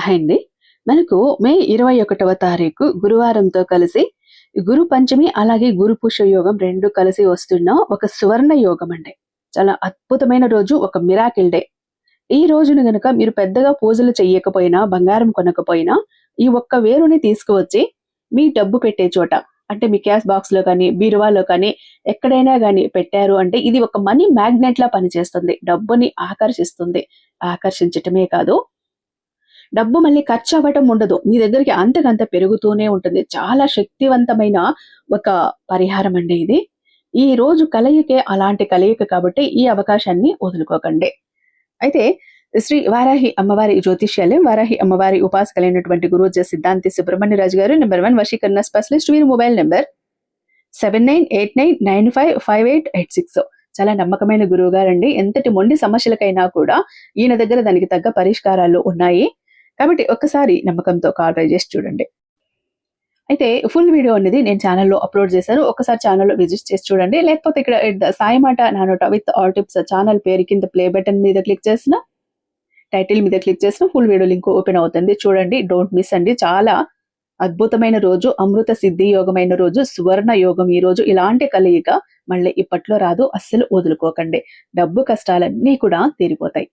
Hi అండి. మనకు మే 21వ తారీఖు గురువారంతో కలిసి గురు పంచమి అలాగే గురు పుష్య యోగం 2 కలిసి వస్తున్న ఒక సువర్ణ యోగం అండి. చాలా అద్భుతమైన రోజు, ఒక మిరాకిల్ డే. ఈ రోజున గనక మీరు పెద్దగా పూజలు చెయ్యకపోయినా, బంగారం కొనకపోయినా, ఈ ఒక్క వేరుని తీసుకువచ్చి మీ డబ్బు పెట్టే చోట, అంటే మీ క్యాష్ బాక్స్‌లో కానీ, బీరువాలో కానీ ఎక్కడైనా గాని పెట్టారు అంటే ఇది ఒక మనీ మ్యాగ్నెట్‌లా పనిచేస్తుంది. డబ్బుని ఆకర్షిస్తుంది. ఆకర్షించటమే కాదు, డబ్బు మళ్ళీ ఖర్చవ్వటం ఉండదు. మీ దగ్గరికి అంతకంత పెరుగుతూనే ఉంటుంది. చాలా శక్తివంతమైన ఒక పరిహారం అండి ఇది. ఈ రోజు కలయికే అలాంటి కలయిక కాబట్టి ఈ అవకాశాన్ని వదులుకోకండి. అయితే శ్రీ వారాహి అమ్మవారి జ్యోతిష్యాలయం, వారాహి అమ్మవారి ఉపాసకులైనటువంటి గురూజీ సిద్ధాంతి సుబ్రహ్మణ్యరాజు గారు నంబర్ 1 వశీకరణ స్పెషలిస్ట్. వీరి మొబైల్ నంబర్ 7989955886. చాలా నమ్మకమైన గురువు గారండి. ఎంతటి మొండి సమస్యలకైనా కూడా ఈయన దగ్గర దానికి తగ్గ పరిష్కారాలు ఉన్నాయి. కాబట్టి ఒక్కసారి నమ్మకంతో కాల్ ట్రై చేసి చూడండి. అయితే ఫుల్ వీడియో అనేది నేను ఛానల్లో అప్లోడ్ చేశాను. ఒక్కసారి ఛానల్లో విజిట్ చేసి చూడండి. లేకపోతే ఇక్కడ సాయి మాట నానోట విత్ ఆల్ టిప్స్ ఛానల్ పేరు కింద ప్లే బటన్ మీద క్లిక్ చేసిన, టైటిల్ మీద క్లిక్ చేసిన ఫుల్ వీడియో లింక్ ఓపెన్ అవుతుంది. చూడండి, డోంట్ మిస్ అండి. చాలా అద్భుతమైన రోజు, అమృత సిద్ధి యోగమైన రోజు, సువర్ణ యోగం. ఈ రోజు ఇలాంటి కలయిక మళ్ళీ ఇప్పట్లో రాదు. అస్సలు వదులుకోకండి. డబ్బు కష్టాలన్నీ కూడా తీరిపోతాయి.